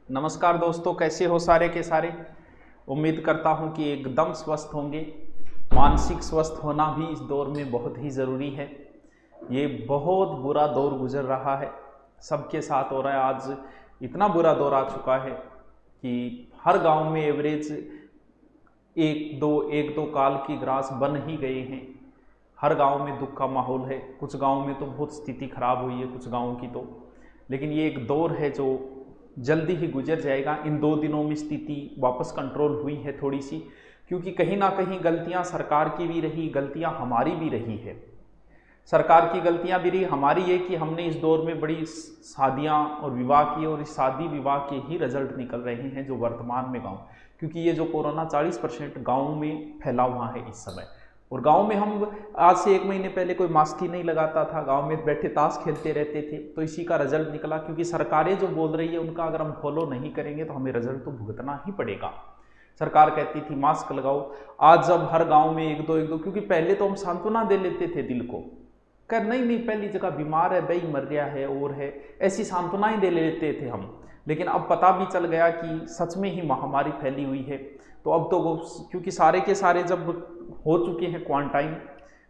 नमस्कार दोस्तों, कैसे हो सारे के सारे। उम्मीद करता हूं कि एकदम स्वस्थ होंगे। मानसिक स्वस्थ होना भी इस दौर में बहुत ही ज़रूरी है। ये बहुत बुरा दौर गुजर रहा है, सबके साथ हो रहा है। आज इतना बुरा दौर आ चुका है कि हर गांव में एवरेज एक दो काल की ग्रास बन ही गए हैं। हर गांव में दुख का माहौल है। कुछ गांव में तो बहुत स्थिति खराब हुई है, कुछ गांवों की तो। लेकिन ये एक दौर है जो जल्दी ही गुजर जाएगा। इन 2 दिनों में स्थिति वापस कंट्रोल हुई है थोड़ी सी, क्योंकि कहीं ना कहीं गलतियां सरकार की भी रही, गलतियां हमारी भी रही है। सरकार की गलतियां भी रही, हमारी ये कि हमने इस दौर में बड़ी शादियां और विवाह किए, और इस शादी विवाह के ही रिजल्ट निकल रहे हैं जो वर्तमान में गाँव, क्योंकि ये जो कोरोना 40% गाँव में फैला हुआ है इस समय। और गांव में हम आज से 1 महीने पहले कोई मास्क ही नहीं लगाता था, गांव में बैठे ताश खेलते रहते थे। तो इसी का रिजल्ट निकला, क्योंकि सरकारें जो बोल रही है उनका अगर हम फॉलो नहीं करेंगे तो हमें रिजल्ट तो भुगतना ही पड़ेगा। सरकार कहती थी मास्क लगाओ, आज जब हर गांव में एक दो, क्योंकि पहले तो हम सांत्वना दे लेते थे दिल को, कर नहीं पहली जगह बीमार है, भाई मर गया है और है, ऐसी सांत्वनाएं दे लेते थे हम। लेकिन अब पता भी चल गया कि सच में ही महामारी फैली हुई है। तो अब तो क्योंकि सारे के सारे जब हो चुके हैं क्वारंटाइन,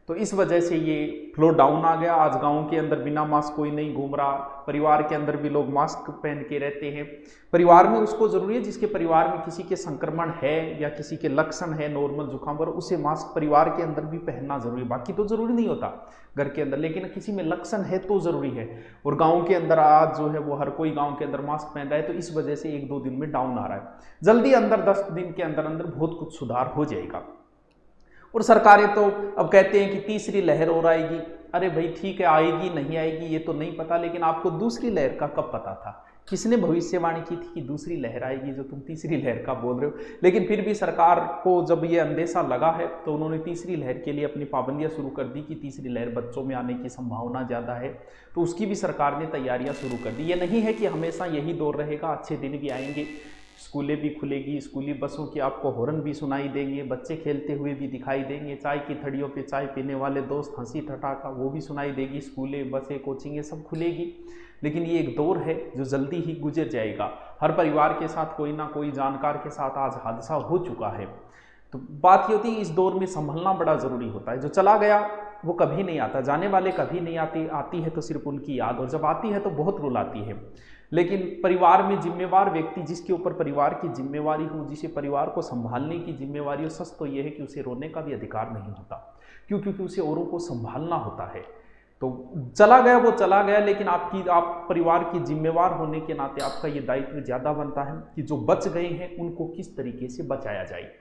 तो इस वजह से ये फ्लो डाउन आ गया। आज गांव के अंदर बिना मास्क कोई नहीं घूम रहा, परिवार के अंदर भी लोग मास्क पहन के रहते हैं। परिवार में उसको जरूरी है जिसके परिवार में किसी के संक्रमण है या किसी के लक्षण है नॉर्मल जुकाम पर, उसे मास्क परिवार के अंदर भी पहनना जरूरी है। बाकी तो जरूरी नहीं होता घर के अंदर, लेकिन किसी में लक्षण है तो जरूरी है। और गाँव के अंदर आज जो है वो हर कोई गाँव के अंदर मास्क पहन रहा है, तो इस वजह से 1-2 दिन में डाउन आ रहा है। जल्दी अंदर 10 दिन के अंदर अंदर बहुत कुछ सुधार हो जाएगा। और सरकारें तो अब कहते हैं कि तीसरी लहर और आएगी। अरे भाई ठीक है, आएगी नहीं आएगी ये तो नहीं पता, लेकिन आपको दूसरी लहर का कब पता था? किसने भविष्यवाणी की थी कि दूसरी लहर आएगी, जो तुम तीसरी लहर का बोल रहे हो? लेकिन फिर भी सरकार को जब ये अंदेशा लगा है तो उन्होंने तीसरी लहर के लिए अपनी पाबंदियां शुरू कर दी कि तीसरी लहर बच्चों में आने की संभावना ज़्यादा है, तो उसकी भी सरकार ने तैयारियां शुरू कर दी। ये नहीं है कि हमेशा यही दौर रहेगा, अच्छे दिन भी आएंगे, स्कूलें भी खुलेगी, स्कूली बसों की आपको हॉर्न भी सुनाई देंगे, बच्चे खेलते हुए भी दिखाई देंगे, चाय की थड़ियों पे चाय पीने वाले दोस्त, हंसी ठठाका वो भी सुनाई देगी, स्कूलें बसें कोचिंगें सब खुलेगी। लेकिन ये एक दौर है जो जल्दी ही गुजर जाएगा। हर परिवार के साथ कोई ना कोई जानकार के साथ आज हादसा हो चुका है। तो बात ये होती है इस दौर में संभलना बड़ा ज़रूरी होता है। जो चला गया वो कभी नहीं आता, जाने वाले कभी नहीं आती, आती है तो सिर्फ उनकी याद, और जब आती है तो बहुत रुलाती है। लेकिन परिवार में जिम्मेवार व्यक्ति, जिसके ऊपर परिवार की जिम्मेवारी हो, जिसे परिवार को संभालने की जिम्मेवारी हो, सच तो यह है कि उसे रोने का भी अधिकार नहीं होता। क्यों? क्योंकि उसे औरों को संभालना होता है। तो चला गया वो चला गया, लेकिन आप परिवार की जिम्मेवार होने के नाते आपका ये दायित्व ज़्यादा बनता है कि जो बच गए हैं उनको किस तरीके से बचाया जाए।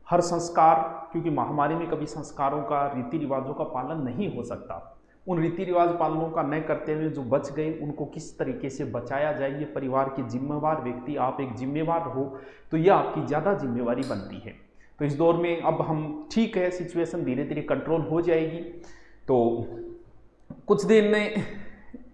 हर संस्कार, क्योंकि महामारी में कभी संस्कारों का, रीति रिवाजों का पालन नहीं हो सकता, उन रीति रिवाज पालनों का न करते हुए जो बच गए उनको किस तरीके से बचाया जाए, ये परिवार के जिम्मेवार व्यक्ति, आप एक जिम्मेवार हो तो यह आपकी ज़्यादा जिम्मेवारी बनती है। तो इस दौर में अब हम ठीक है, सिचुएशन धीरे धीरे कंट्रोल हो जाएगी। तो कुछ दिन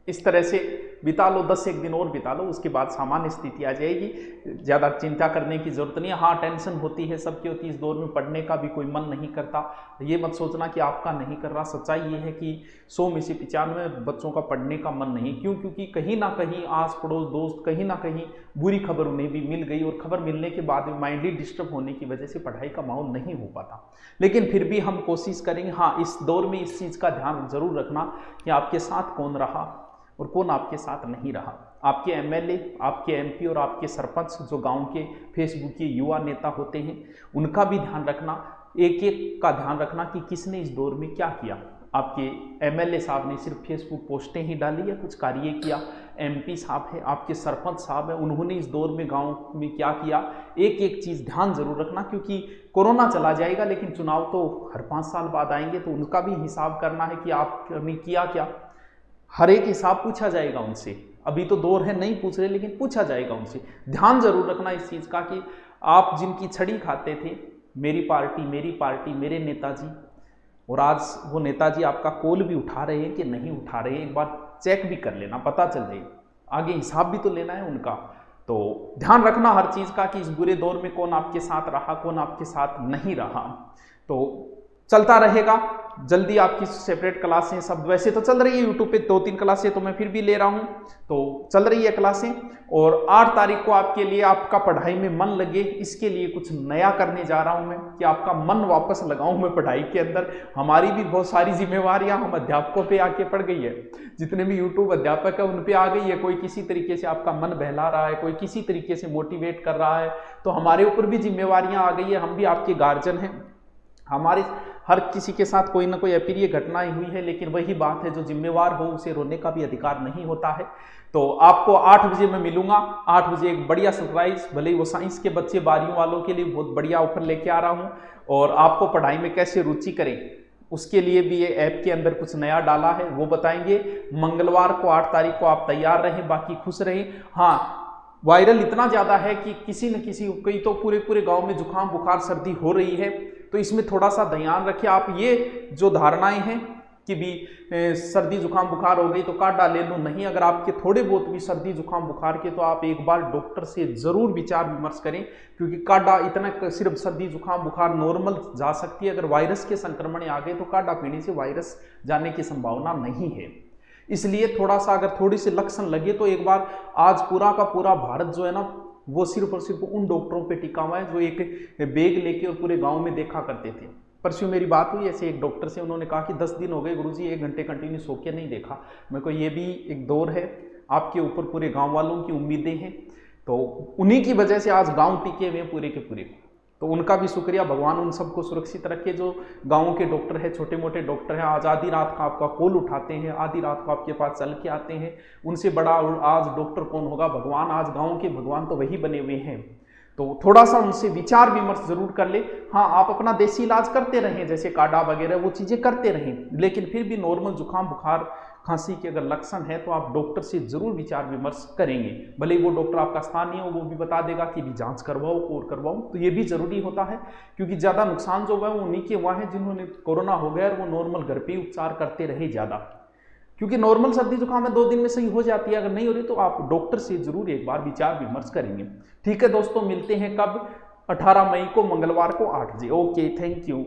इस तरह से बिता लो, 10-1 दिन और बिता लो, उसके बाद सामान्य स्थिति आ जाएगी। ज़्यादा चिंता करने की जरूरत नहीं है। हाँ, टेंशन होती है, सबकी होती है। इस दौर में पढ़ने का भी कोई मन नहीं करता, ये मत सोचना कि आपका नहीं कर रहा। सच्चाई ये है कि 100 में से 95 बच्चों का पढ़ने का मन नहीं। क्यों? क्योंकि कहीं ना कहीं आस पड़ोस दोस्त, कहीं ना कहीं बुरी खबर उन्हें भी मिल गई, और खबर मिलने के बाद माइंडली डिस्टर्ब होने की वजह से पढ़ाई का माहौल नहीं हो पाता। लेकिन फिर भी हम कोशिश करेंगे। हाँ, इस दौर में इस चीज़ का ध्यान जरूर रखना कि आपके साथ कौन रहा और कौन आपके साथ नहीं रहा। आपके एमएलए, आपके एमपी और आपके सरपंच, जो गांव के फेसबुक के युवा नेता होते हैं, उनका भी ध्यान रखना। एक एक का ध्यान रखना कि किसने इस दौर में क्या किया। आपके एमएलए साहब ने सिर्फ फेसबुक पोस्टें ही डाली या कुछ कार्य किया? एमपी साहब है, आपके सरपंच साहब है, उन्होंने इस दौर में गाँव में क्या किया? एक एक चीज़ ध्यान जरूर रखना, क्योंकि कोरोना चला जाएगा लेकिन चुनाव तो हर 5 साल बाद आएंगे, तो उनका भी हिसाब करना है कि आपने किया क्या। हर एक हिसाब पूछा जाएगा उनसे। अभी तो दौर है नहीं पूछ रहे, लेकिन पूछा जाएगा उनसे। ध्यान जरूर रखना इस चीज़ का कि आप जिनकी छड़ी खाते थे, मेरी पार्टी, मेरे नेताजी, और आज वो नेताजी आपका कॉल भी उठा रहे हैं कि नहीं उठा रहे हैं, एक बार चेक भी कर लेना, पता चल जाए। आगे हिसाब भी तो लेना है उनका। तो ध्यान रखना हर चीज़ का कि इस बुरे दौर में कौन आपके साथ रहा, कौन आपके साथ नहीं रहा। तो चलता रहेगा। जल्दी आपकी सेपरेट क्लासें सब वैसे तो चल रही है यूट्यूब पे 2-3 क्लासें तो मैं फिर भी ले रहा हूँ, तो चल रही है क्लासें। और 8 तारीख को आपके लिए आपका पढ़ाई में मन लगे, इसके लिए कुछ नया करने जा रहा हूँ मैं कि आपका मन वापस लगाऊं मैं पढ़ाई के अंदर। हमारी भी बहुत सारी जिम्मेवारियां हम अध्यापकों पे आके पड़ गई है, जितने भी यूट्यूब अध्यापक है उन पे आ गई है। कोई किसी तरीके से आपका मन बहला रहा है, कोई किसी तरीके से मोटिवेट कर रहा है, तो हमारे ऊपर भी जिम्मेवारियां आ गई है। हम भी आपके गार्जियन हैं, हमारे हर किसी के साथ कोई ना कोई अप्रिय घटनाएं हुई है, लेकिन वही बात है, जो जिम्मेवार हो उसे रोने का भी अधिकार नहीं होता है। तो आपको 8 बजे मैं मिलूंगा, 8 बजे एक बढ़िया सरप्राइज, भले ही वो साइंस के बच्चे 12वीं वालों के लिए बहुत बढ़िया ऑफर लेके आ रहा हूं। और आपको पढ़ाई में कैसे रुचि करें उसके लिए भी ये ऐप के अंदर कुछ नया डाला है, वो बताएंगे। मंगलवार को 8 तारीख को आप तैयार रहें, बाकी खुश रहें। हाँ, वायरल इतना ज्यादा है कि किसी न किसी कई तो पूरे गांव में जुकाम बुखार सर्दी हो रही है, तो इसमें थोड़ा सा ध्यान रखिए। आप ये जो धारणाएं हैं कि भी सर्दी जुकाम बुखार हो गई तो काढ़ा ले लो, नहीं। अगर आपके थोड़े बहुत भी सर्दी जुकाम बुखार के, तो आप एक बार डॉक्टर से जरूर विचार विमर्श करें, क्योंकि काढ़ा इतना सिर्फ सर्दी जुकाम बुखार नॉर्मल जा सकती है। अगर वायरस के संक्रमण आ गए तो काढ़ा पीने से वायरस जाने की संभावना नहीं है। इसलिए थोड़ा सा अगर थोड़ी सी लक्षण लगे तो एक बार, आज पूरा का पूरा भारत जो है ना, वो सिर्फ और सिर्फ उन डॉक्टरों पे टिका हुआ है जो एक बैग लेके और पूरे गांव में देखा करते थे। परसों मेरी बात हुई ऐसे एक डॉक्टर से, उन्होंने कहा कि 10 दिन हो गए गुरुजी 1 घंटे कंटिन्यू सो के नहीं देखा। मेरे को ये भी एक दौर है, आपके ऊपर पूरे गांव वालों की उम्मीदें हैं, तो उन्हीं की वजह से आज गांव टिके हुए पूरे के पूरे। तो उनका भी शुक्रिया, भगवान उन सबको सुरक्षित रखे जो गाँव के डॉक्टर है, छोटे मोटे डॉक्टर हैं। आज आधी रात का आपका कॉल उठाते हैं, आधी रात को आपके पास चल के आते हैं। उनसे बड़ा आज डॉक्टर कौन होगा? भगवान। आज गाँव के भगवान तो वही बने हुए हैं। तो थोड़ा सा उनसे विचार विमर्श जरूर कर ले। हाँ, आप अपना देसी इलाज करते रहें, जैसे काढ़ा वगैरह वो चीज़ें करते रहें, लेकिन फिर भी नॉर्मल जुकाम बुखार खांसी के अगर लक्षण है तो आप डॉक्टर से जरूर विचार विमर्श करेंगे। भले ही वो डॉक्टर आपका स्थानीय हो, वो भी बता देगा कि भी जांच करवाओ और करवाओ, तो ये भी जरूरी होता है, क्योंकि ज़्यादा नुकसान जो है वो उन्हीं के वहाँ है जिन्होंने कोरोना हो गया और वो नॉर्मल घर पे उपचार करते रहे ज़्यादा। क्योंकि नॉर्मल सर्दी जुकाम में 2 दिन में सही हो जाती है, अगर नहीं हो रही तो आप डॉक्टर से जरूर एक बार विचार विमर्श करेंगे। ठीक है दोस्तों, मिलते हैं कब? 18 मई को, मंगलवार को 8 बजे। Okay, thank you.